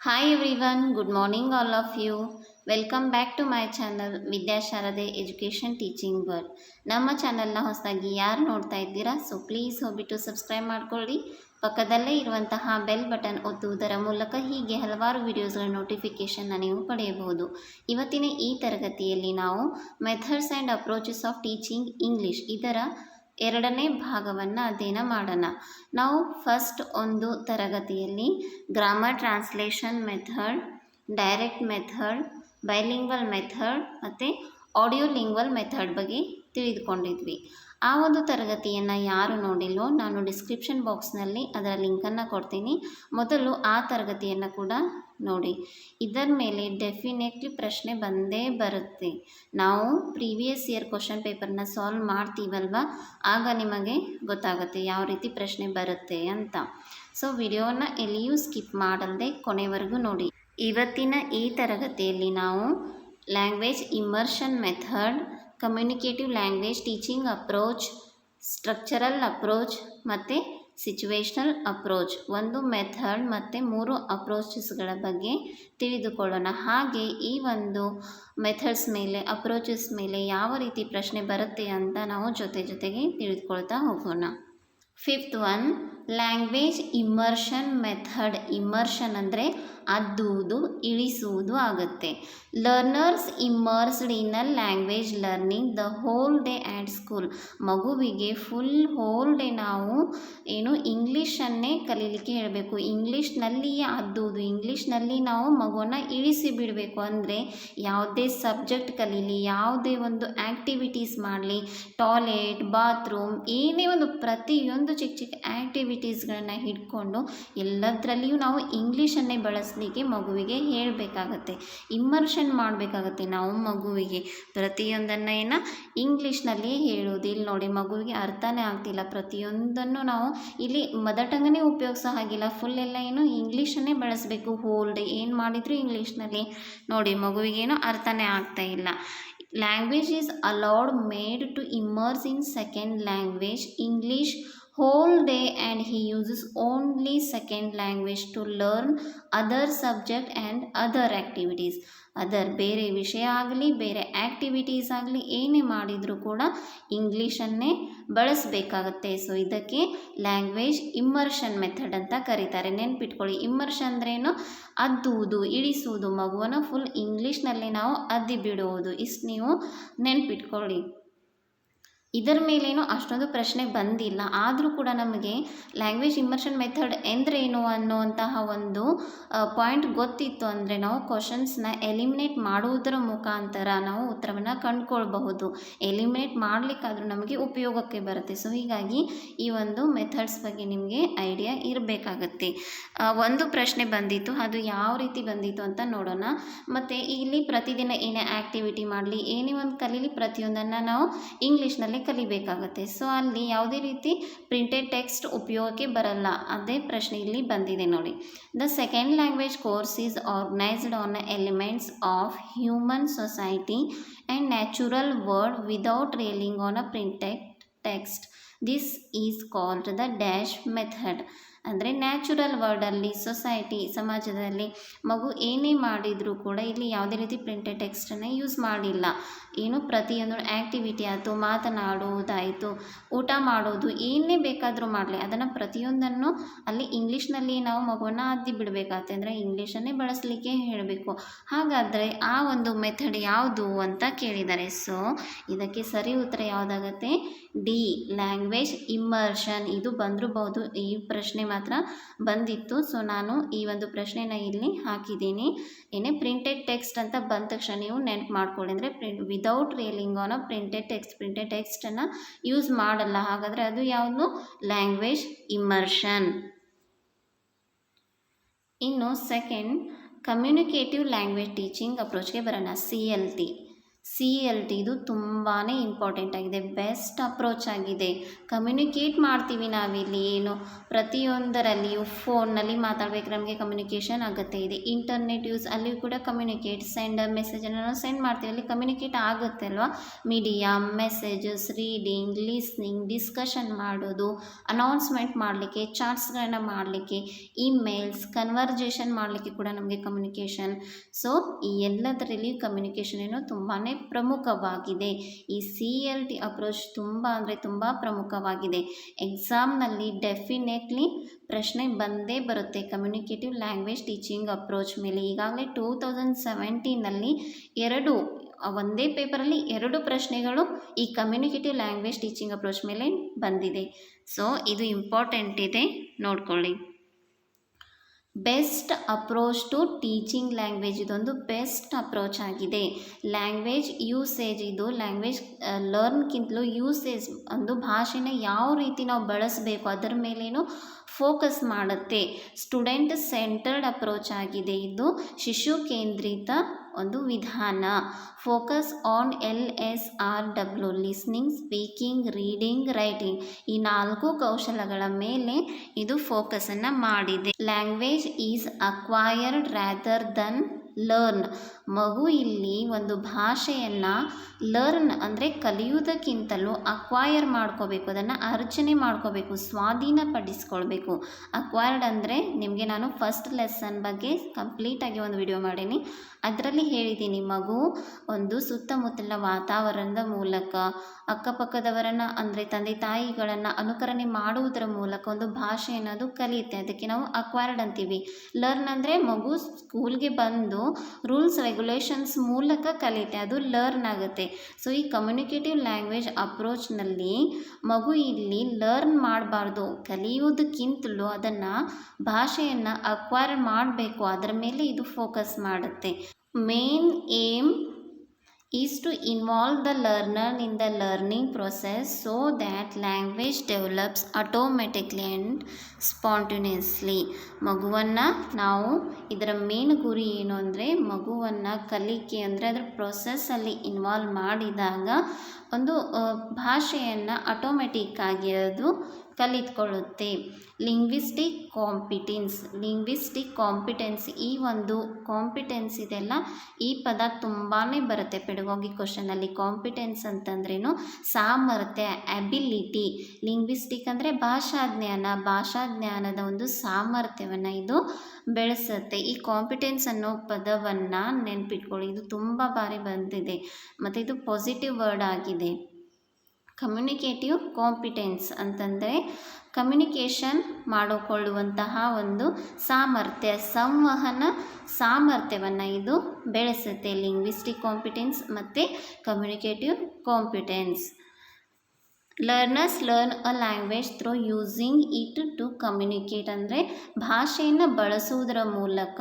Hi everyone, good morning all of you. Welcome back to my channel Vidya Sharade education teaching world. ನಮ್ಮ ಚಾನಲ್ನ ಹೊಸದಾಗಿ ಯಾರು ನೋಡ್ತಾ ಇದ್ದೀರಾ ಸೊ ಪ್ಲೀಸ್ ಹೋಗ್ಬಿಟ್ಟು ಸಬ್ಸ್ಕ್ರೈಬ್ ಮಾಡ್ಕೊಳ್ಳಿ. ಪಕ್ಕದಲ್ಲೇ ಇರುವಂತಹ ಬೆಲ್ ಬಟನ್ ಒತ್ತುವುದರ ಮೂಲಕ ಹೀಗೆ ಹಲವಾರು ವಿಡಿಯೋಸ್ಗಳ ನೋಟಿಫಿಕೇಷನ್ನ ನೀವು ಪಡೆಯಬಹುದು. ಇವತ್ತಿನ ಈ ತರಗತಿಯಲ್ಲಿ ನಾವು methods and approaches of teaching English ಇದರ ಎರಡನೇ ಭಾಗವನ್ನು ಅಧ್ಯಯನ ಮಾಡೋಣ. ನಾವು ಫಸ್ಟ್ ಒಂದು ತರಗತಿಯಲ್ಲಿ grammar translation method, direct method, bilingual method ಮತ್ತು ಆಡಿಯೋಲಿಂಗ್ವಲ್ ಮೆಥಡ್ ಬಗ್ಗೆ ತಿಳಿದುಕೊಂಡಿದ್ವಿ. ಆ ಒಂದು ತರಗತಿಯನ್ನು ಯಾರು ನೋಡಿಲ್ಲೋ ನಾನು ಡಿಸ್ಕ್ರಿಪ್ಷನ್ ಬಾಕ್ಸ್ನಲ್ಲಿ ಅದರ ಲಿಂಕನ್ನು ಕೊಡ್ತೀನಿ. ಮೊದಲು ಆ ತರಗತಿಯನ್ನು ಕೂಡ ನೋಡಿ. ಇದರ ಮೇಲೆ ಡೆಫಿನೆಟ್ಲಿ ಪ್ರಶ್ನೆ ಬಂದೇ ಬರುತ್ತೆ. ನಾವು ಪ್ರೀವಿಯಸ್ ಇಯರ್ ಕ್ವಶನ್ ಪೇಪರ್ನ ಸಾಲ್ವ್ ಮಾಡ್ತೀವಲ್ವ, ಆಗ ನಿಮಗೆ ಗೊತ್ತಾಗುತ್ತೆ ಯಾವ ರೀತಿ ಪ್ರಶ್ನೆ ಬರುತ್ತೆ ಅಂತ. ಸೊ ವಿಡಿಯೋನ ಎಲ್ಲಿಯೂ ಸ್ಕಿಪ್ ಮಾಡಲ್ದೆ ಕೊನೆವರೆಗೂ ನೋಡಿ. ಇವತ್ತಿನ ಈ ತರಗತಿಯಲ್ಲಿ ನಾವು language immersion method, communicative language teaching approach, structural approach ಮತ್ತು ಸಿಚುವೇಶ್ನಲ್ ಅಪ್ರೋಚ್, ಒಂದು ಮೆಥಡ್ ಮತ್ತು 3 ಅಪ್ರೋಚಸ್ಗಳ ಬಗ್ಗೆ ತಿಳಿದುಕೊಳ್ಳೋಣ. ಹಾಗೆ ಈ ಒಂದು ಮೆಥಡ್ಸ್ ಮೇಲೆ, ಅಪ್ರೋಚಸ್ ಮೇಲೆ ಯಾವ ರೀತಿ ಪ್ರಶ್ನೆ ಬರುತ್ತೆ ಅಂತ ನಾವು ಜೊತೆಗೆ ತಿಳಿದುಕೊಳ್ತಾ ಹೋಗೋಣ. Fifth one, language immersion method. Immersion ಅಂದರೆ ಅದ್ದುವುದು, ಇಳಿಸುವುದು ಆಗುತ್ತೆ. Learners immersed in a language learning the whole day at school. ಮಗುವಿಗೆ ಹೋಲ್ ಡೇ ನಾವು ಇಂಗ್ಲೀಷನ್ನೇ ಕಲೀಲಿಕ್ಕೆ ಹೇಳಬೇಕು. ಇಂಗ್ಲೀಷ್ನಲ್ಲಿಯೇ ಅದ್ದುವುದು, ಇಂಗ್ಲೀಷ್ನಲ್ಲಿ ನಾವು ಮಗುವನ್ನು ಇಳಿಸಿ ಬಿಡಬೇಕು. ಅಂದರೆ ಯಾವುದೇ ಸಬ್ಜೆಕ್ಟ್ ಕಲೀಲಿ, ಯಾವುದೇ ಒಂದು ಆ್ಯಕ್ಟಿವಿಟೀಸ್ ಮಾಡಲಿ, ಟಾಯ್ಲೆಟ್, ಬಾತ್ರೂಮ್, ಏನೇ ಒಂದು ಪ್ರತಿಯೊಂದು ಚಿಕ್ಕ ಆ್ಯಕ್ಟಿವಿಟೀಸ್ಗಳನ್ನು ಹಿಡ್ಕೊಂಡು ಎಲ್ಲದರಲ್ಲಿಯೂ ನಾವು ಇಂಗ್ಲೀಷನ್ನೇ ಬಳಸಲಿಕ್ಕೆ ಮಗುವಿಗೆ ಹೇಳಬೇಕಾಗತ್ತೆ. ಇಮ್ಮರ್ಷನ್ ಮಾಡಬೇಕಾಗತ್ತೆ ನಾವು ಮಗುವಿಗೆ. ಪ್ರತಿಯೊಂದನ್ನು ಇಂಗ್ಲೀಷ್ನಲ್ಲಿಯೇ ಹೇಳೋದು. ಇಲ್ಲಿ ನೋಡಿ, ಮಗುವಿಗೆ ಅರ್ಥನೇ ಆಗ್ತಿಲ್ಲ. ಪ್ರತಿಯೊಂದನ್ನು ನಾವು ಇಲ್ಲಿ ಮದರ್ ಟಂಗನ್ನೇ ಉಪಯೋಗಿಸೋ ಹಾಗಿಲ್ಲ, ಫುಲ್ ಎಲ್ಲ ಇಂಗ್ಲೀಷನ್ನೇ ಬಳಸಬೇಕು. ಹೋಲ್ ಡೇ ಏನು ಮಾಡಿದ್ರು ಇಂಗ್ಲೀಷ್ನಲ್ಲಿ. ನೋಡಿ, ಮಗುವಿಗೇನು ಅರ್ಥನೇ ಆಗ್ತಾ ಇಲ್ಲ. Language is allowed made to immerse in second language English whole day and he uses only second language to learn other subject and other activities. ಬೇರೆ ವಿಷಯ ಆಗಲಿ, ಬೇರೆ ಆ್ಯಕ್ಟಿವಿಟೀಸ್ ಆಗಲಿ, ಏನೇ ಮಾಡಿದರೂ ಕೂಡ ಇಂಗ್ಲೀಷನ್ನೇ ಬಳಸಬೇಕಾಗತ್ತೆ. ಸೊ ಇದಕ್ಕೆ ಲ್ಯಾಂಗ್ವೇಜ್ ಇಮ್ಮರ್ಷನ್ ಮೆಥಡ್ ಅಂತ ಕರೀತಾರೆ. ನೆನ್ಪಿಟ್ಕೊಳ್ಳಿ, ಇಮ್ಮರ್ಷನ್ ಅಂದ್ರೇನು? ಅದ್ದುವುದು, ಇಳಿಸುವುದು, ಮಗುವನ್ನು ಫುಲ್ ಇಂಗ್ಲೀಷ್ನಲ್ಲಿ ನಾವು ಅದ್ದಿ ಬಿಡುವುದು. ಇಷ್ಟು ನೀವು ನೆನ್ಪಿಟ್ಕೊಳ್ಳಿ. ಇದರ ಮೇಲೇನೋ ಅಷ್ಟೊಂದು ಪ್ರಶ್ನೆ ಬಂದಿಲ್ಲ, ಆದರೂ ಕೂಡ ನಮಗೆ ಲ್ಯಾಂಗ್ವೇಜ್ ಇಮ್ಮರ್ಷನ್ ಮೆಥಡ್ ಎಂದರೇನು ಅನ್ನುವಂತಹ ಒಂದು ಪಾಯಿಂಟ್ ಗೊತ್ತಿತ್ತು ಅಂದರೆ ನಾವು ಕ್ವಶನ್ಸ್ನ ಎಲಿಮಿನೇಟ್ ಮಾಡುವುದರ ಮುಖಾಂತರ ನಾವು ಉತ್ತರವನ್ನು ಕಂಡುಕೊಳ್ಬಹುದು. ಎಲಿಮಿನೇಟ್ ಮಾಡಲಿಕ್ಕಾದರೂ ನಮಗೆ ಉಪಯೋಗಕ್ಕೆ ಬರುತ್ತೆ. ಸೊ ಹೀಗಾಗಿ ಈ ಒಂದು ಮೆಥಡ್ಸ್ ಬಗ್ಗೆ ನಿಮಗೆ ಐಡಿಯಾ ಇರಬೇಕಾಗತ್ತೆ. ಒಂದು ಪ್ರಶ್ನೆ ಬಂದಿತ್ತು, ಅದು ಯಾವ ರೀತಿ ಬಂದಿತ್ತು ಅಂತ ನೋಡೋಣ. ಮತ್ತು ಇಲ್ಲಿ ಪ್ರತಿದಿನ ಏನೇ ಆ್ಯಕ್ಟಿವಿಟಿ ಮಾಡಲಿ, ಏನೇ ಒಂದು ಕಲೀಲಿ, ಪ್ರತಿಯೊಂದನ್ನು ನಾವು ಇಂಗ್ಲೀಷ್ನಲ್ಲಿ ಕಲಿಬೇಕಾಗತ್ತೆ. ಸೊ ಅಲ್ಲಿ ಯಾವುದೇ ರೀತಿ ಪ್ರಿಂಟೆಡ್ ಟೆಕ್ಸ್ಟ್ ಉಪಯೋಗಕ್ಕೆ ಬರಲ್ಲ. ಅದೇ ಪ್ರಶ್ನೆ ಇಲ್ಲಿ ಬಂದಿದೆ ನೋಡಿ. The second language course is organised on elements of human society and natural world without relying on a printed text. This is called the dash method. ಅಂದರೆ ನ್ಯಾಚುರಲ್ ವರ್ಲ್ಡಲ್ಲಿ, ಸೊಸೈಟಿ, ಸಮಾಜದಲ್ಲಿ ಮಗು ಏನೇ ಮಾಡಿದರೂ ಕೂಡ ಇಲ್ಲಿ ಯಾವುದೇ ರೀತಿ ಪ್ರಿಂಟೆಡ್ ಟೆಕ್ಸ್ಟನ್ನು ಯೂಸ್ ಮಾಡಿಲ್ಲ. ಪ್ರತಿಯೊಂದು ಆ್ಯಕ್ಟಿವಿಟಿ ಆಯಿತು, ಮಾತನಾಡುವುದಾಯಿತು, ಊಟ ಮಾಡೋದು, ಏನೇ ಬೇಕಾದರೂ ಮಾಡಲಿ, ಅದನ್ನು ಪ್ರತಿಯೊಂದನ್ನು ಅಲ್ಲಿ ಇಂಗ್ಲೀಷ್ನಲ್ಲಿ ನಾವು ಮಗುವನ್ನು ಅದ್ದಿ ಬಿಡಬೇಕಾಗತ್ತೆ. ಅಂದರೆ ಇಂಗ್ಲೀಷನ್ನೇ ಬಳಸಲಿಕ್ಕೆ ಹೇಳಬೇಕು. ಹಾಗಾದರೆ ಆ ಒಂದು ಮೆಥಡ್ ಯಾವುದು ಅಂತ ಕೇಳಿದ್ದಾರೆ. ಸೊ ಇದಕ್ಕೆ ಸರಿ ಉತ್ತರ ಯಾವುದಾಗತ್ತೆ? D, language immersion. ಇದು ಬಂದಿರಬಹುದು, ಈ ಪ್ರಶ್ನೆ ಮಾತ್ರ ಬಂದಿತ್ತು. ಸೊ ನಾನು ಈ ಒಂದು ಪ್ರಶ್ನೆನ ಇಲ್ಲಿ ಹಾಕಿದ್ದೀನಿ. ಪ್ರಿಂಟೆಡ್ ಟೆಕ್ಸ್ಟ್ ಅಂತ ಬಂದ ತಕ್ಷಣ ನೀವು ನೆನ್ಪು ಮಾಡ್ಕೊಳ್ಳಿ. ಅಂದರೆ without relying on a printed ಟೆಕ್ಸ್ಟನ್ನು ಯೂಸ್ ಮಾಡಲ್ಲ. ಹಾಗಾದರೆ ಅದು ಯಾವುದು? Language immersion. ಇನ್ನು ಸೆಕೆಂಡ್, ಕಮ್ಯುನಿಕೇಟಿವ್ ಲ್ಯಾಂಗ್ವೇಜ್ ಟೀಚಿಂಗ್ ಅಪ್ರೋಚ್ಗೆ ಬರೋಣ. CLT. CLT ಇದು ತುಂಬಾ ಇಂಪಾರ್ಟೆಂಟ್ ಆಗಿದೆ, ಬೆಸ್ಟ್ ಅಪ್ರೋಚ್ ಆಗಿದೆ. ಕಮ್ಯುನಿಕೇಟ್ ಮಾಡ್ತೀವಿ ನಾವಿಲ್ಲಿ ಏನು ಪ್ರತಿಯೊಂದರಲ್ಲಿಯೂ ಫೋನ್ನಲ್ಲಿ ಮಾತಾಡಬೇಕು, ನಮಗೆ ಕಮ್ಯುನಿಕೇಷನ್ ಅಗತ್ಯ ಇದೆ. ಇಂಟರ್ನೆಟ್ ಯೂಸ್ ಅಲ್ಲಿಯೂ ಕೂಡ ಕಮ್ಯುನಿಕೇಟ್, ಮೆಸೇಜನ್ನು ನಾವು ಸೆಂಡ್ ಮಾಡ್ತೀವಿ, ಅಲ್ಲಿ ಕಮ್ಯುನಿಕೇಟ್ ಆಗುತ್ತೆ ಅಲ್ವಾ. Media, messages, reading, listening, discussion ಮಾಡೋದು, ಅನೌನ್ಸ್ಮೆಂಟ್ ಮಾಡಲಿಕ್ಕೆ, ಚಾಟ್ಸ್ಗಳನ್ನ ಮಾಡಲಿಕ್ಕೆ, ಇಮೇಲ್ಸ್, ಕನ್ವರ್ಜೇಷನ್ ಮಾಡಲಿಕ್ಕೆ ಕೂಡ ನಮಗೆ ಕಮ್ಯುನಿಕೇಷನ್. ಸೊ ಈ ಎಲ್ಲದರಲ್ಲಿಯೂ ಕಮ್ಯುನಿಕೇಷನ್ ಏನು ತುಂಬಾ ಪ್ರಮುಖವಾಗಿದೆ. ಈ CLT ಅಪ್ರೋಚ್ ತುಂಬ ಅಂದರೆ ತುಂಬ ಪ್ರಮುಖವಾಗಿದೆ. ಎಕ್ಸಾಮ್ನಲ್ಲಿ ಡೆಫಿನೆಟ್ಲಿ ಪ್ರಶ್ನೆ ಬಂದೇ ಬರುತ್ತೆ ಕಮ್ಯುನಿಕೇಟಿವ್ ಲ್ಯಾಂಗ್ವೇಜ್ ಟೀಚಿಂಗ್ ಅಪ್ರೋಚ್ ಮೇಲೆ. ಈಗಾಗಲೇ 2017ನಲ್ಲಿ ಒಂದೇ ಪೇಪರಲ್ಲಿ 2 ಪ್ರಶ್ನೆಗಳು ಈ ಕಮ್ಯುನಿಕೇಟಿವ್ ಲ್ಯಾಂಗ್ವೇಜ್ ಟೀಚಿಂಗ್ ಅಪ್ರೋಚ್ ಮೇಲೆ ಬಂದಿದೆ. ಸೊ ಇದು ಇಂಪಾರ್ಟೆಂಟ್ ಇದೆ, ನೋಡ್ಕೊಳ್ಳಿ. Best approach to teaching language, ಇದೊಂದು ಬೆಸ್ಟ್ ಅಪ್ರೋಚ್ ಆಗಿದೆ. ಲ್ಯಾಂಗ್ವೇಜ್ ಯೂಸೇಜ್, ಇದು ಲ್ಯಾಂಗ್ವೇಜ್ ಲರ್ನ್ಗಿಂತಲೂ ಯೂಸೇಜ್, ಒಂದು ಭಾಷೆನ ಯಾವ ರೀತಿ ನಾವು ಬಳಸಬೇಕು ಅದರ ಮೇಲೇನು ಫೋಕಸ್ ಮಾಡುತ್ತೆ. ಸ್ಟೂಡೆಂಟ್ ಸೆಂಟರ್ಡ್ ಅಪ್ರೋಚ್ ಆಗಿದೆ, ಇದು ಶಿಶು ಕೇಂದ್ರಿತ ಒಂದು ವಿಧಾನ. Focus on LSRW, listening, speaking, reading, writing, ಈ 4 ಕೌಶಲಗಳ ಮೇಲೆ ಇದು ಫೋಕಸನ್ನು ಮಾಡಿದೆ. Language is acquired rather than learn. ಮಗು ಇಲ್ಲಿ ಒಂದು ಭಾಷೆಯನ್ನು ಲರ್ನ್ ಅಂದರೆ ಕಲಿಯುವುದಕ್ಕಿಂತಲೂ ಅಕ್ವೈರ್ ಮಾಡ್ಕೋಬೇಕು, ಅದನ್ನು ಅರ್ಚನೆ ಮಾಡ್ಕೋಬೇಕು, ಸ್ವಾಧೀನಪಡಿಸ್ಕೊಳ್ಬೇಕು. ಅಕ್ವೈರ್ಡ್ ಅಂದರೆ ನಿಮಗೆ ನಾನು ಫಸ್ಟ್ ಲೆಸನ್ ಬಗ್ಗೆ ಕಂಪ್ಲೀಟಾಗಿ ಒಂದು ವಿಡಿಯೋ ಮಾಡೀನಿ, ಅದರಲ್ಲಿ ಹೇಳಿದ್ದೀನಿ. ಮಗು ಒಂದು ಸುತ್ತಮುತ್ತಲಿನ ವಾತಾವರಣದ ಮೂಲಕ, ಅಕ್ಕಪಕ್ಕದವರನ್ನು ಅಂದರೆ ತಂದೆ ತಾಯಿಗಳನ್ನು ಅನುಕರಣೆ ಮಾಡುವುದರ ಮೂಲಕ ಒಂದು ಭಾಷೆ ಅನ್ನೋದು ಕಲಿಯುತ್ತೆ, ಅದಕ್ಕೆ ನಾವು ಅಕ್ವೈರ್ಡ್ ಅಂತೀವಿ. ಲರ್ನ್ ಅಂದರೆ ಮಗು ಸ್ಕೂಲ್ಗೆ ಬಂದು ರೂಲ್ಸ್ ರೆಗ್ಯುಲೇಷನ್ಸ್ ಮೂಲಕ ಕಲಿಯುತ್ತೆ, ಅದು ಲರ್ನ್ ಆಗುತ್ತೆ. ಸೊ ಈ ಕಮ್ಯುನಿಕೇಟಿವ್ ಲ್ಯಾಂಗ್ವೇಜ್ ಅಪ್ರೋಚ್ನಲ್ಲಿ ಮಗು ಇಲ್ಲಿ ಲರ್ನ್ ಮಾಡಬಾರ್ದು, ಕಲಿಯುವುದಕ್ಕಿಂತಲೂ ಅದನ್ನು ಭಾಷೆಯನ್ನು ಅಕ್ವೈರ್ ಮಾಡಬೇಕು, ಅದರ ಮೇಲೆ ಇದು ಫೋಕಸ್ ಮಾಡುತ್ತೆ. Main aim is to involve the learner in the learning process so that language develops automatically and spontaneously. ಮಗುವನ್ನು ನಾವು ಇದರ ಮೇನ್ ಗುರಿ ಏನು ಅಂದರೆ ಮಗುವನ್ನು ಕಲಿಕೆ ಅಂದರೆ ಅದರ ಪ್ರೊಸೆಸ್ಸಲ್ಲಿ ಇನ್ವಾಲ್ವ್ ಮಾಡಿದಾಗ ಒಂದು ಭಾಷೆಯನ್ನು ಆಟೋಮೆಟಿಕ್ಕಾಗಿ ಅದು ಕಲಿತ್ಕೊಳ್ಳುತ್ತೆ. ಲಿಂಗ್ವಿಸ್ಟಿಕ್ ಕಾಂಪಿಟೆನ್ಸ್, ಈ ಒಂದು ಕಾಂಪಿಟೆನ್ಸ್ ಇದೆಲ್ಲ ಈ ಪದ ತುಂಬಾ ಬರುತ್ತೆ ಪೆಡಗಾಗಿಕ್ ಕ್ವಶನಲ್ಲಿ. ಕಾಂಪಿಟೆನ್ಸ್ ಅಂತಂದ್ರೇನು, ಸಾಮರ್ಥ್ಯ, ಅಬಿಲಿಟಿ. ಲಿಂಗ್ವಿಸ್ಟಿಕ್ ಅಂದರೆ ಭಾಷಾಜ್ಞಾನದ ಒಂದು ಸಾಮರ್ಥ್ಯವನ್ನು ಇದು ಬೆಳೆಸುತ್ತೆ. ಈ ಕಾಂಪಿಟೆನ್ಸ್ ಅನ್ನೋ ಪದವನ್ನು ನೆನ್ಪಿಟ್ಕೊಳ್ಳಿ, ಇದು ತುಂಬ ಬಾರಿ ಬಂದಿದೆ ಮತ್ತು ಇದು ಪಾಸಿಟಿವ್ ವರ್ಡ್ ಆಗಿದೆ. ಕಮ್ಯುನಿಕೇಟಿವ್ ಕಾಂಪಿಟೆನ್ಸ್ ಅಂತಂದರೆ ಕಮ್ಯುನಿಕೇಷನ್ ಮಾಡಿಕೊಳ್ಳುವಂತಹ ಒಂದು ಸಾಮರ್ಥ್ಯ, ಸಂವಹನ ಸಾಮರ್ಥ್ಯವನ್ನು ಇದು ಬೆಳೆಸುತ್ತೆ. ಲಿಂಗ್ವಿಸ್ಟಿಕ್ ಕಾಂಪಿಟೆನ್ಸ್ ಮತ್ತು communicative competence. Learners learn a language through using it to communicate ಅಂದರೆ ಭಾಷೆಯನ್ನು ಬಳಸುವುದರ ಮೂಲಕ,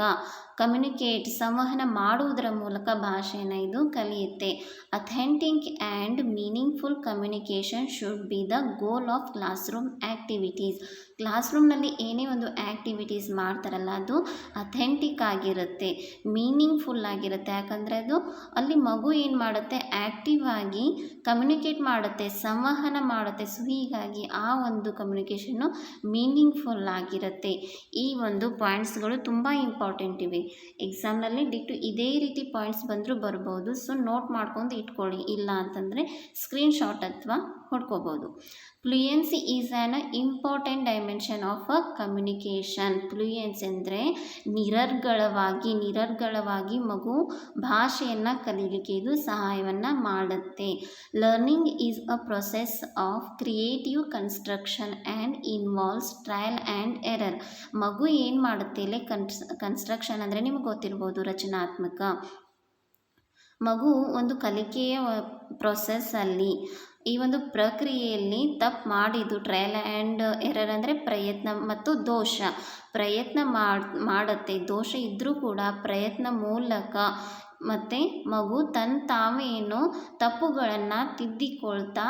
ಸಂವಹನ ಮಾಡುವುದರ ಮೂಲಕ ಭಾಷೆಯನ್ನು ಇದು ಕಲಿಯುತ್ತೆ. Authentic and meaningful communication should be the goal of classroom activities. ಕ್ಲಾಸ್ ರೂಮ್ನಲ್ಲಿ ಏನೇ ಒಂದು ಆ್ಯಕ್ಟಿವಿಟೀಸ್ ಮಾಡ್ತಾರಲ್ಲ ಅದು ಅಥೆಂಟಿಕ್ ಆಗಿರುತ್ತೆ, ಮೀನಿಂಗ್ಫುಲ್ ಆಗಿರುತ್ತೆ. ಯಾಕಂದರೆ ಅದು ಅಲ್ಲಿ ಮಗು ಏನು ಮಾಡುತ್ತೆ, ಆ್ಯಕ್ಟಿವ್ ಆಗಿ ಕಮ್ಯುನಿಕೇಟ್ ಮಾಡುತ್ತೆ, ಸಂವಹನ ಮಾಡುತ್ತೆ. ಸೊ ಹೀಗಾಗಿ ಆ ಒಂದು ಕಮ್ಯುನಿಕೇಷನ್ನು ಮೀನಿಂಗ್ಫುಲ್ ಆಗಿರುತ್ತೆ. ಈ ಒಂದು ಪಾಯಿಂಟ್ಸ್ಗಳು ತುಂಬ ಇಂಪಾರ್ಟೆಂಟ್ ಇವೆ. ಎಕ್ಸಾಮ್ನಲ್ಲಿ ಇದೇ ರೀತಿ ಪಾಯಿಂಟ್ಸ್ ಬಂದರೂ ಬರ್ಬೋದು. ಸೊ ನೋಟ್ ಮಾಡ್ಕೊಂಡು ಇಟ್ಕೊಳ್ಳಿ, ಇಲ್ಲ ಅಂತಂದರೆ ಸ್ಕ್ರೀನ್ಶಾಟ್ ಅಥವಾ ಹೊಡ್ಕೋಬೋದು. Fluency is an important dimension of a communication. Fluency ಅಂದರೆ ನಿರರ್ಗಳವಾಗಿ ಮಗು ಭಾಷೆಯನ್ನು ಕಲೀಲಿಕ್ಕೆ ಇದು ಸಹಾಯವನ್ನು ಮಾಡುತ್ತೆ. Learning is a process of creative construction and involves trial and error. ಮಗು ಏನು ಮಾಡುತ್ತೆ ಇಲ್ಲಿ ಕನ್ಸ್ಟ್ರಕ್ಷನ್ ಅಂದರೆ ನಿಮ್ಗೆ ಗೊತ್ತಿರ್ಬೋದು, ರಚನಾತ್ಮಕ. ಮಗು ಒಂದು ಕಲಿಕೆಯ ಪ್ರೊಸೆಸ್ಸಲ್ಲಿ, ಈ ಒಂದು ಪ್ರಕ್ರಿಯೆಯಲ್ಲಿ ತಪ್ಪು ಮಾಡಿದ್ದು, ಟ್ರಯಲ್ ಆ್ಯಂಡ್ ಎರರ್ ಅಂದರೆ ಪ್ರಯತ್ನ ಮತ್ತು ದೋಷ. ಪ್ರಯತ್ನ ಮಾಡುತ್ತೆ, ದೋಷ ಇದ್ದರೂ ಕೂಡ ಪ್ರಯತ್ನ ಮೂಲಕ ಮತ್ತು ಮಗು ತಾವೇನು ತಪ್ಪುಗಳನ್ನು ತಿದ್ದಿಕೊಳ್ತಾ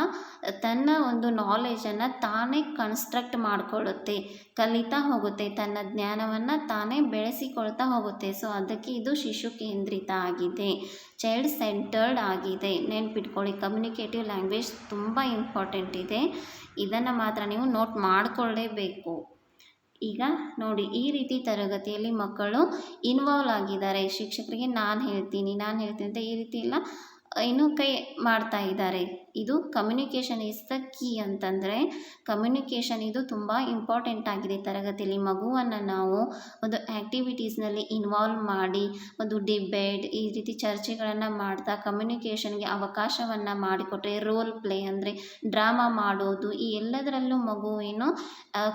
ತನ್ನ ಒಂದು ನಾಲೆಜನ್ನು ತಾನೇ ಕನ್ಸ್ಟ್ರಕ್ಟ್ ಮಾಡಿಕೊಳ್ಳುತ್ತೆ, ಕಲಿತಾ ಹೋಗುತ್ತೆ, ತನ್ನ ಜ್ಞಾನವನ್ನು ತಾನೇ ಬೆಳೆಸಿಕೊಳ್ತಾ ಹೋಗುತ್ತೆ. ಸೊ ಅದಕ್ಕೆ ಇದು ಶಿಶು ಕೇಂದ್ರಿತ ಆಗಿದೆ, ಚೈಲ್ಡ್ ಸೆಂಟರ್ಡ್ ಆಗಿದೆ. ನೆನ್ಪಿಟ್ಕೊಳ್ಳಿ, ಕಮ್ಯುನಿಕೇಟಿವ್ ಲ್ಯಾಂಗ್ವೇಜ್ ತುಂಬ ಇಂಪಾರ್ಟೆಂಟ್ ಇದೆ. ಇದನ್ನು ಮಾತ್ರ ನೀವು ನೋಟ್ ಮಾಡಿಕೊಳ್ಳೇಬೇಕು. ಈಗ ನೋಡಿ, ಈ ರೀತಿ ತರಗತಿಯಲ್ಲಿ ಮಕ್ಕಳು ಇನ್ವಾಲ್ವ್ ಆಗಿದ್ದಾರೆ. ಶಿಕ್ಷಕರಿಗೆ ನಾನು ಹೇಳ್ತೀನಿ ಅಂತ ಈ ರೀತಿ ಎಲ್ಲ ಇನ್ನೂ ಕೈ ಮಾಡ್ತಾ ಇದ್ದಾರೆ. ಇದು ಕಮ್ಯುನಿಕೇಷನ್ ಈಸ್ ದ ಕೀ ಅಂತಂದರೆ ಕಮ್ಯುನಿಕೇಷನ್ ಇದು ತುಂಬ ಇಂಪಾರ್ಟೆಂಟ್ ಆಗಿದೆ. ತರಗತಿಯಲ್ಲಿ ಮಗುವನ್ನು ನಾವು ಒಂದು ಆ್ಯಕ್ಟಿವಿಟೀಸ್ನಲ್ಲಿ ಇನ್ವಾಲ್ವ್ ಮಾಡಿ ಒಂದು ಡಿಬೇಟ್ ಈ ರೀತಿ ಚರ್ಚೆಗಳನ್ನು ಮಾಡ್ತಾ ಕಮ್ಯುನಿಕೇಷನ್ಗೆ ಅವಕಾಶವನ್ನು ಮಾಡಿಕೊಟ್ರೆ, ರೋಲ್ ಪ್ಲೇ ಅಂದರೆ ಡ್ರಾಮಾ ಮಾಡೋದು, ಈ ಎಲ್ಲದರಲ್ಲೂ ಮಗು ಏನು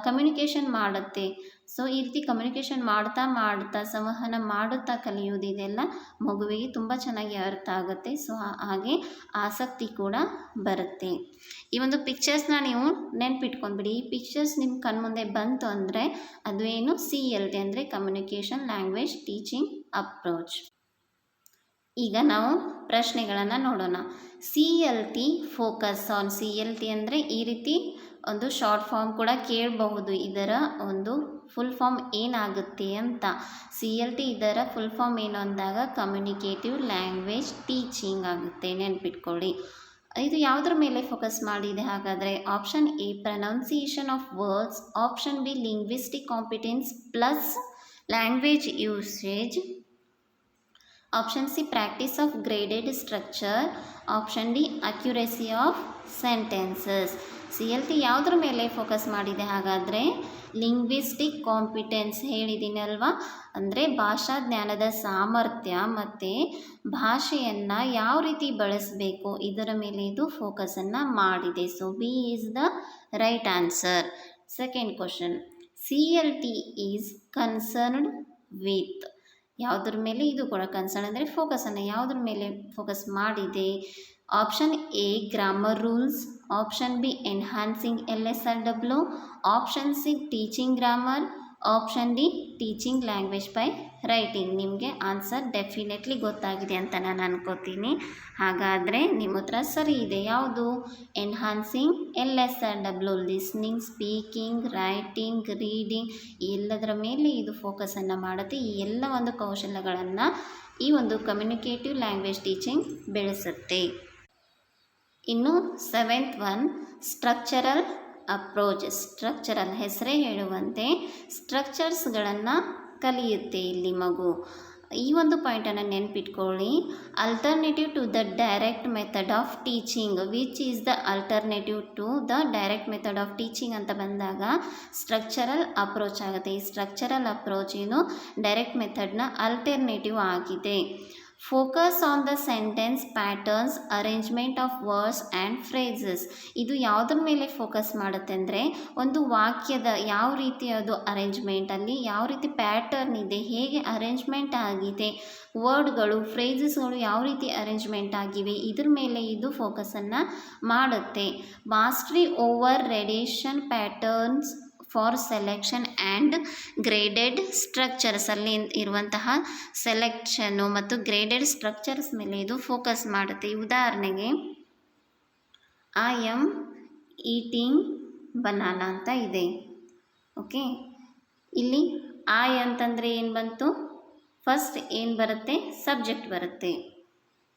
ಕಮ್ಯುನಿಕೇಷನ್ ಮಾಡುತ್ತೆ. ಸೊ ಈ ರೀತಿ ಕಮ್ಯುನಿಕೇಷನ್ ಮಾಡ್ತಾ ಸಂವಹನ ಮಾಡುತ್ತಾ ಕಲಿಯೋದು ಇದೆಲ್ಲ ಮಗುವಿಗೆ ತುಂಬ ಚೆನ್ನಾಗಿ ಅರ್ಥ ಆಗುತ್ತೆ. ಸೊ ಹಾಗೆ ಆಸಕ್ತಿ ಕೂಡ ಬರುತ್ತೆ. ಈ ಒಂದು ಪಿಕ್ಚರ್ಸ್ನ ನೀವು ನೆನ್ಪಿಟ್ಕೊಂಡ್ಬಿಡಿ. ಈ ಪಿಕ್ಚರ್ಸ್ ನಿಮ್ಮ ಕಣ್ಮುಂದೆ ಬಂತು ಅಂದರೆ ಅದು ಏನು CLT ಅಂದರೆ ಕಮ್ಯುನಿಕೇಷನ್ ಲ್ಯಾಂಗ್ವೇಜ್ ಟೀಚಿಂಗ್ ಅಪ್ರೋಚ್. ಈಗ ನಾವು ಪ್ರಶ್ನೆಗಳನ್ನು ನೋಡೋಣ. CLT focus on. CLT ಅಂದರೆ ಈ ರೀತಿ ಒಂದು ಶಾರ್ಟ್ ಫಾರ್ಮ್ ಕೂಡ ಕೇಳಬಹುದು. ಇದರ ಒಂದು ಫುಲ್ ಫಾರ್ಮ್ ಏನಾಗುತ್ತೆ ಅಂತ. CLT ಇದರ ಫುಲ್ ಫಾರ್ಮ್ ಏನು ಅಂದಾಗ ಕಮ್ಯುನಿಕೇಟಿವ್ ಲ್ಯಾಂಗ್ವೇಜ್ ಟೀಚಿಂಗ್ ಆಗುತ್ತೆ, ನೆನ್ಪಿಟ್ಕೊಳ್ಳಿ. ಇದು ಯಾವುದ್ರ ಮೇಲೆ ಫೋಕಸ್ ಮಾಡಿದೆ ಹಾಗಾದರೆ? Option A pronunciation of words, option B linguistic competence plus language usage, option C practice of graded structure, option D accuracy of sentences. CLT ಯಾವುದ್ರ ಮೇಲೆ ಫೋಕಸ್ ಮಾಡಿದೆ ಹಾಗಾದರೆ? ಲಿಂಗ್ವಿಸ್ಟಿಕ್ ಕಾಂಪಿಟೆನ್ಸ್ ಹೇಳಿದ್ದೀನಿ ಅಲ್ವಾ, ಅಂದರೆ ಭಾಷಾ ಜ್ಞಾನದ ಸಾಮರ್ಥ್ಯ ಮತ್ತು ಭಾಷೆಯನ್ನು ಯಾವ ರೀತಿ ಬಳಸಬೇಕು ಇದರ ಮೇಲೆ ಇದು ಫೋಕಸನ್ನು ಮಾಡಿದೆ. So B is the right answer. Second question, CLT is concerned with. ಯಾವುದ್ರ ಮೇಲೆ ಇದು ಕೂಡ ಕನ್ಸರ್ನ್ ಅಂದರೆ ಫೋಕಸನ್ನು ಯಾವುದ್ರ ಮೇಲೆ ಫೋಕಸ್ ಮಾಡಿದೆ? Option A grammar rules, option B enhancing LSRW, option C teaching grammar, option D teaching language by writing. ನಿಮಗೆ answer definitely ಗೊತ್ತಾಗಿದೆ ಅಂತ ನಾನು ಅನ್ಕೋತೀನಿ. ಹಾಗಾದರೆ ನಿಮ್ಮ ಉತ್ತರ ಸರಿ ಇದೆ. ಯಾವುದು? Enhancing LSRW, listening, speaking, writing, reading ಎಲ್ಲದರ ಮೇಲೆ ಇದು ಫೋಕಸನ್ನು ಮಾಡುತ್ತೆ. ಈ ಎಲ್ಲ ಒಂದು ಕೌಶಲ್ಯಗಳನ್ನು ಈ ಒಂದು ಕಮ್ಯುನಿಕೇಟಿವ್ ಲ್ಯಾಂಗ್ವೇಜ್ ಟೀಚಿಂಗ್ ಬೆಳೆಸುತ್ತೆ. ಇನ್ನು seventh one, structural approach. Structural ಹೆಸರೇ ಹೇಳುವಂತೆ ಸ್ಟ್ರಕ್ಚರ್ಸ್ಗಳನ್ನು ಕಲಿಯುತ್ತೆ ಇಲ್ಲಿ ಮಗು. ಈ ಒಂದು ಪಾಯಿಂಟನ್ನು ನೆನ್ಪಿಟ್ಕೊಳ್ಳಿ. Alternative to the direct method of teaching, which is the alternative to the direct method of teaching ಅಂತ ಬಂದಾಗ ಸ್ಟ್ರಕ್ಚರಲ್ ಅಪ್ರೋಚ್ ಆಗುತ್ತೆ. ಈ ಸ್ಟ್ರಕ್ಚರಲ್ ಅಪ್ರೋಚ್ ಏನು ಡೈರೆಕ್ಟ್ ಮೆಥಡ್ನ ಅಲ್ಟರ್ನೇಟಿವ್ ಆಗಿದೆ. Focus on the sentence patterns, arrangement of words and phrases. ಇದು ಯಾವುದ್ರ ಮೇಲೆ ಫೋಕಸ್ ಮಾಡುತ್ತೆ ಅಂದರೆ ಒಂದು ವಾಕ್ಯದ ಯಾವ ರೀತಿ ಅದು ಅರೇಂಜ್ಮೆಂಟಲ್ಲಿ ಯಾವ ರೀತಿ ಪ್ಯಾಟರ್ನ್ ಇದೆ, ಹೇಗೆ ಅರೇಂಜ್ಮೆಂಟ್ ಆಗಿದೆ, ವರ್ಡ್ಗಳು ಫ್ರೇಸಸ್ಗಳು ಯಾವ ರೀತಿ ಅರೇಂಜ್ಮೆಂಟ್ ಆಗಿವೆ, ಇದ್ರ ಮೇಲೆ ಇದು ಫೋಕಸನ್ನು ಮಾಡುತ್ತೆ. Mastery over gradation patterns for selection and graded structures. ಅಲ್ಲಿ ಇರುವಂತಹ ಸೆಲೆಕ್ಷನ್ನು ಮತ್ತು ಗ್ರೇಡೆಡ್ ಸ್ಟ್ರಕ್ಚರ್ಸ್ ಮೇಲೆ ಇದು ಫೋಕಸ್ ಮಾಡುತ್ತೆ. ಉದಾಹರಣೆಗೆ ಐ ಆಮ್ ಈಟಿಂಗ್ ಬನಾನಾ ಅಂತ ಇದೆ. ಓಕೆ, ಇಲ್ಲಿ ಐ ಅಂತಂದರೆ ಏನು ಬಂತು? ಫಸ್ಟ್ ಏನು ಬರುತ್ತೆ? ಸಬ್ಜೆಕ್ಟ್ ಬರುತ್ತೆ.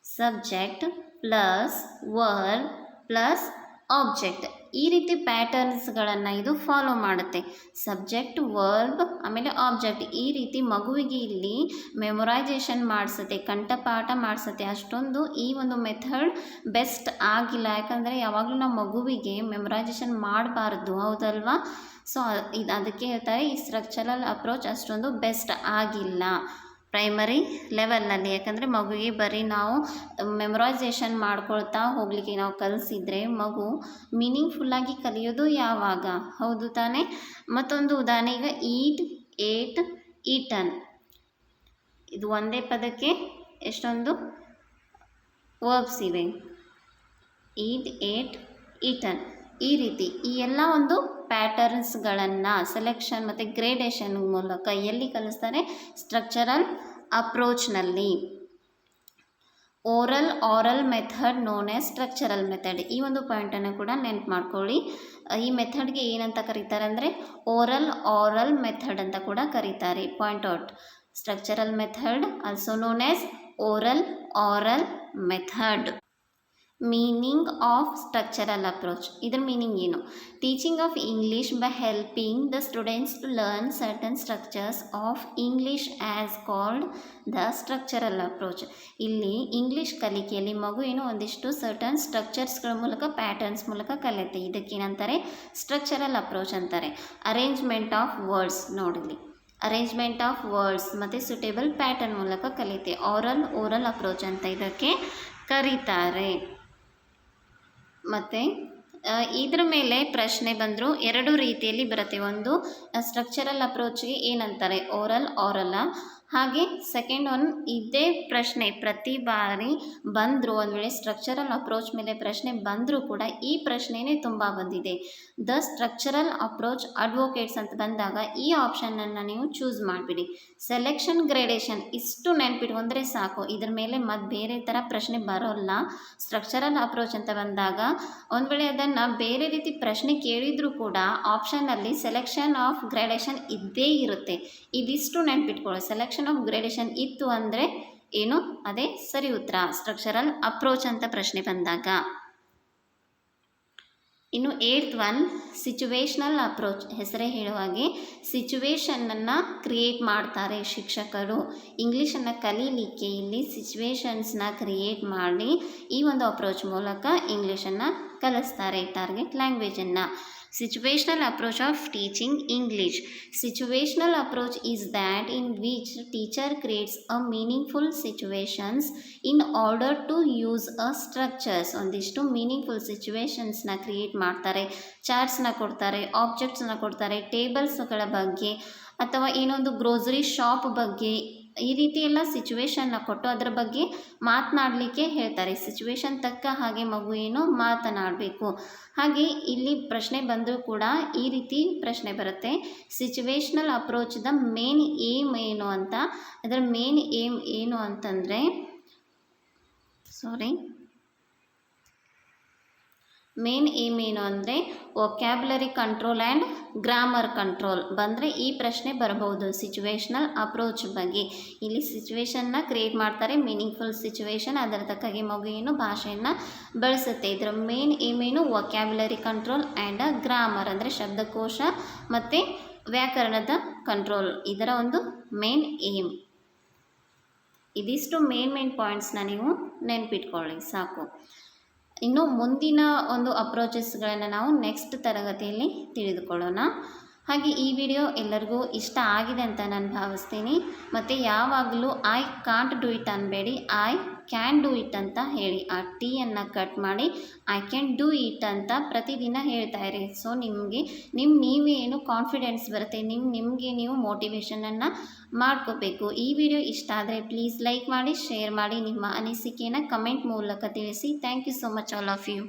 Subject plus word plus object. ಈ ರೀತಿ ಪ್ಯಾಟರ್ನ್ಸ್ಗಳನ್ನು ಇದು ಫಾಲೋ ಮಾಡುತ್ತೆ. ಸಬ್ಜೆಕ್ಟ್, ವರ್ಬ್, ಆಮೇಲೆ ಆಬ್ಜೆಕ್ಟ್. ಈ ರೀತಿ ಮಗುವಿಗೆ ಇಲ್ಲಿ ಮೆಮೊರೈಸೇಷನ್ ಮಾಡಿಸುತ್ತೆ, ಕಂಠಪಾಠ ಮಾಡಿಸುತ್ತೆ. ಅಷ್ಟೊಂದು ಈ ಒಂದು ಮೆಥಡ್ ಬೆಸ್ಟ್ ಆಗಿಲ್ಲ. ಯಾಕಂದರೆ ಯಾವಾಗಲೂ ನಾವು ಮಗುವಿಗೆ ಮೆಮೊರೈಸೇಷನ್ ಮಾಡಬಾರ್ದು, ಹೌದಲ್ವಾ? ಸೊ ಅದಕ್ಕೆ ಹೇಳ್ತಾರೆ ಈ ಸ್ಟ್ರಕ್ಚರಲ್ ಅಪ್ರೋಚ್ ಅಷ್ಟೊಂದು ಬೆಸ್ಟ್ ಆಗಿಲ್ಲ ಪ್ರೈಮರಿ ಲೆವೆಲ್ನಲ್ಲಿ. ಯಾಕಂದರೆ ಮಗುವಿಗೆ ಬರೀ ನಾವು ಮೆಮೊರೈಸೇಷನ್ ಮಾಡ್ಕೊಳ್ತಾ ಹೋಗಲಿಕ್ಕೆ ನಾವು ಕಲಿಸಿದರೆ ಮಗು ಮೀನಿಂಗ್ಫುಲ್ಲಾಗಿ ಕಲಿಯೋದು ಯಾವಾಗ? ಹೌದು ತಾನೇ? ಮತ್ತೊಂದು ಉದಾಹರಣೆ, ಈಗ ಈಟ್, ಏಟ್, ಈಟನ್. ಇದು ಒಂದೇ ಪದಕ್ಕೆ ಎಷ್ಟೊಂದು ವರ್ಬ್ಸ್ ಇವೆ. ಈಟ್, ಏಟ್, ಈಟನ್. ಈ ರೀತಿ ಈ ಎಲ್ಲ ಒಂದು ಪ್ಯಾಟರ್ನ್ಸ್ಗಳನ್ನು ಸೆಲೆಕ್ಷನ್ ಮತ್ತು ಗ್ರೇಡೇಷನ್ ಮೂಲಕ ಎಲ್ಲಿ ಕಲಿಸ್ತಾರೆ? ಸ್ಟ್ರಕ್ಚರಲ್ ಅಪ್ರೋಚ್ನಲ್ಲಿ. Oral method known as structural method. ಈ ಒಂದು ಪಾಯಿಂಟನ್ನು ಕೂಡ ನೆನ್ಪು ಮಾಡ್ಕೊಳ್ಳಿ. ಈ ಮೆಥಡ್ಗೆ ಏನಂತ ಕರೀತಾರೆ ಅಂದರೆ ಆರಲ್ ಮೆಥಡ್ ಅಂತ ಕೂಡ ಕರೀತಾರೆ. Point out. Structural method also known as oral method. Meaning of structural approach. ಇದರ ಮೀನಿಂಗ್ ಏನು? Teaching of English by helping the students to learn certain structures of English as called the structural approach. ಇಲ್ಲಿ English ಕಲಿಕೆಯಲ್ಲಿ ಮಗು ಏನು ಒಂದಿಷ್ಟು certain ಸ್ಟ್ರಕ್ಚರ್ಸ್ಗಳ ಮೂಲಕ patterns ಮೂಲಕ ಕಲಿಯುತ್ತೆ. ಇದಕ್ಕೇನಂತಾರೆ? ಸ್ಟ್ರಕ್ಚರಲ್ ಅಪ್ರೋಚ್ ಅಂತಾರೆ. ಅರೇಂಜ್ಮೆಂಟ್ ಆಫ್ ವರ್ಡ್ಸ್ ನೋಡಿಲಿ, ಅರೇಂಜ್ಮೆಂಟ್ ಆಫ್ ವರ್ಡ್ಸ್ ಮತ್ತು ಸುಟೇಬಲ್ ಪ್ಯಾಟರ್ನ್ ಮೂಲಕ ಕಲಿಯುತ್ತೆ. ಓರಲ್ ಅಪ್ರೋಚ್ ಅಂತ ಇದಕ್ಕೆ ಕರೀತಾರೆ. ಮತ್ತು ಇದ್ರ ಮೇಲೆ ಪ್ರಶ್ನೆ ಬಂದರೂ ಎರಡು ರೀತಿಯಲ್ಲಿ ಬರುತ್ತೆ. ಒಂದು ಸ್ಟ್ರಕ್ಚರಲ್ ಅಪ್ರೋಚ್ಗೆ ಏನಂತಾರೆ? ಆರಲ್ಲ. ಹಾಗೆ ಸೆಕೆಂಡ್ ಒನ್ ಇದೇ ಪ್ರಶ್ನೆ ಪ್ರತಿ ಬಾರಿ ಬಂದರೂ ಒಂದು ವೇಳೆ ಸ್ಟ್ರಕ್ಚರಲ್ ಅಪ್ರೋಚ್ ಮೇಲೆ ಪ್ರಶ್ನೆ ಬಂದರೂ ಕೂಡ ಈ ಪ್ರಶ್ನೆನೇ ತುಂಬ ಬಂದಿದೆ. ದ ಸ್ಟ್ರಕ್ಚರಲ್ ಅಪ್ರೋಚ್ ಅಡ್ವೊಕೇಟ್ಸ್ ಅಂತ ಬಂದಾಗ ಈ ಆಪ್ಷನನ್ನು ನೀವು ಚೂಸ್ ಮಾಡಿಬಿಡಿ. ಸೆಲೆಕ್ಷನ್ ಗ್ರೇಡೇಷನ್ ಇಷ್ಟು ನೆನ್ಪಿಟ್ಕೊಂಡ್ರೆ ಸಾಕು. ಇದ್ರ ಮೇಲೆ ಮತ್ತು ಬೇರೆ ಥರ ಪ್ರಶ್ನೆ ಬರೋಲ್ಲ. ಸ್ಟ್ರಕ್ಚರಲ್ ಅಪ್ರೋಚ್ ಅಂತ ಬಂದಾಗ ಒಂದು ವೇಳೆ ಅದನ್ನು ಬೇರೆ ರೀತಿ ಪ್ರಶ್ನೆ ಕೇಳಿದರೂ ಕೂಡ ಆಪ್ಷನಲ್ಲಿ ಸೆಲೆಕ್ಷನ್ ಆಫ್ ಗ್ರೇಡೇಷನ್ ಇದ್ದೇ ಇರುತ್ತೆ. ಇದಿಷ್ಟು ನೆನ್ಪಿಟ್ಕೊಳ್ಳಿ. ಸೆಲೆಕ್ಷನ್ ಆಫ್ ಗ್ರೇಡೇಷನ್ ಇತ್ತು ಅಂದರೆ ಏನು? ಅದೇ ಸರಿ ಉತ್ತರ. ಸ್ಟ್ರಕ್ಚರಲ್ ಅಪ್ರೋಚ್ ಅಂತ ಪ್ರಶ್ನೆ ಬಂದಾಗ. ಇನ್ನು 8th ಒನ್ ಸಿಚುವೇಶ್ನಲ್ ಅಪ್ರೋಚ್. ಹೆಸರೇ ಹೇಳುವ ಹಾಗೆ ಸಿಚುವೇಶನನ್ನು ಕ್ರಿಯೇಟ್ ಮಾಡ್ತಾರೆ ಶಿಕ್ಷಕರು. ಇಂಗ್ಲೀಷನ್ನು ಕಲೀಲಿಕ್ಕೆ ಇಲ್ಲಿ ಸಿಚುವೇಶನ್ಸ್ನ ಕ್ರಿಯೇಟ್ ಮಾಡಿ ಈ ಒಂದು ಅಪ್ರೋಚ್ ಮೂಲಕ ಇಂಗ್ಲೀಷನ್ನು ಕಲಿಸ್ತಾರೆ, target ಲ್ಯಾಂಗ್ವೇಜನ್ನು. Situational approach of teaching English. Situational approach is that in which teacher creates a meaningful situations in order to use a structures. ಒಂದಿಷ್ಟು ಮೀನಿಂಗ್ಫುಲ್ ಸಿಚುವೇಶನ್ಸ್ನ ಕ್ರಿಯೇಟ್ ಮಾಡ್ತಾರೆ. ಚಾರ್ಟ್ಸ್ನ ಕೊಡ್ತಾರೆ, ಆಬ್ಜೆಕ್ಟ್ಸ್ನ ಕೊಡ್ತಾರೆ, ಟೇಬಲ್ಸ್ಗಳ ಬಗ್ಗೆ ಅಥವಾ ಏನೊಂದು ಗ್ರೋಸರಿ ಶಾಪ್ ಬಗ್ಗೆ ಈ ರೀತಿ ಎಲ್ಲ ಸಿಚುವೇಶನ್ನ ಕೊಟ್ಟು ಅದರ ಬಗ್ಗೆ ಮಾತನಾಡಲಿಕ್ಕೆ ಹೇಳ್ತಾರೆ. ಸಿಚುವೇಶನ್ ತಕ್ಕ ಹಾಗೆ ಮಗು ಏನು ಮಾತನಾಡಬೇಕು. ಹಾಗೆ ಇಲ್ಲಿ ಪ್ರಶ್ನೆ ಬಂದರೂ ಕೂಡ ಈ ರೀತಿ ಪ್ರಶ್ನೆ ಬರುತ್ತೆ. ಸಿಚುವೇಶ್ನಲ್ ಅಪ್ರೋಚ್ದ ಮೇನ್ ಏಮ್ ಏನು ಅಂತ. ಅದರ ಮೇನ್ ಏಮ್ ಏನು ಅಂತಂದರೆ ಮೇನ್ ಏಮ್ ಏನು ಅಂದರೆ vocabulary control and grammar control ಬಂದರೆ ಈ ಪ್ರಶ್ನೆ ಬರಬಹುದು ಸಿಚುವೇಶ್ನಲ್ ಅಪ್ರೋಚ್ ಬಗ್ಗೆ. ಇಲ್ಲಿ ಸಿಚುವೇಶನ್ನ ಕ್ರಿಯೇಟ್ ಮಾಡ್ತಾರೆ, ಮೀನಿಂಗ್ಫುಲ್ ಸಿಚುವೇಶನ್, ಅದರ ತಕ್ಕಾಗಿ ಮಗು ಏನು ಭಾಷೆಯನ್ನು ಬಳಸುತ್ತೆ. ಇದರ ಮೇನ್ ಏಮ್ ಏನು? ವೊಕ್ಯಾಬ್ಯುಲರಿ ಕಂಟ್ರೋಲ್ ಆ್ಯಂಡ್ ಗ್ರಾಮರ್ ಅಂದರೆ ಶಬ್ದಕೋಶ ಮತ್ತು ವ್ಯಾಕರಣದ ಕಂಟ್ರೋಲ್, ಇದರ ಒಂದು ಮೇನ್ ಏಮ್. ಇದಿಷ್ಟು ಮೇನ್ ಪಾಯಿಂಟ್ಸ್ನ ನೀವು ನೆನ್ಪಿಟ್ಕೊಳ್ಳಿ ಸಾಕು. ಇನ್ನು ಮುಂದಿನ ಒಂದು ಅಪ್ರೋಚಸ್ಗಳನ್ನು ನಾವು ನೆಕ್ಸ್ಟ್ ತರಗತಿಯಲ್ಲಿ ತಿಳಿದುಕೊಳ್ಳೋಣ. ಹಾಗೆ ಈ ವಿಡಿಯೋ ಎಲ್ಲರಿಗೂ ಇಷ್ಟ ಆಗಿದೆ ಅಂತ ನಾನು ಭಾವಿಸ್ತೀನಿ. ಮತ್ತು ಯಾವಾಗಲೂ ಐ ಕಾಂಟ್ ಡೂ ಇಟ್ ಅನ್ನಬೇಡಿ, ಐ ಕ್ಯಾನ್ ಡೂ ಇಟ್ ಅಂತ ಹೇಳಿ. ಆ ಟೀಯನ್ನು ಕಟ್ ಮಾಡಿ ಐ ಕ್ಯಾನ್ ಡೂ ಇಟ್ ಅಂತ ಪ್ರತಿದಿನ ಹೇಳ್ತಾ ಇರಿ. ಸೊ ನಿಮಗೆ ನೀವೇನು ಕಾನ್ಫಿಡೆನ್ಸ್ ಬರುತ್ತೆ, ನಿಮಗೆ ನೀವು ಮೋಟಿವೇಶನನ್ನು ಮಾಡ್ಕೋಬೇಕು. ಈ ವಿಡಿಯೋ ಇಷ್ಟ ಆದರೆ ಪ್ಲೀಸ್ ಲೈಕ್ ಮಾಡಿ, ಶೇರ್ ಮಾಡಿ, ನಿಮ್ಮ ಅನಿಸಿಕೆಯನ್ನು ಕಮೆಂಟ್ ಮೂಲಕ ತಿಳಿಸಿ. Thank you so much all of you.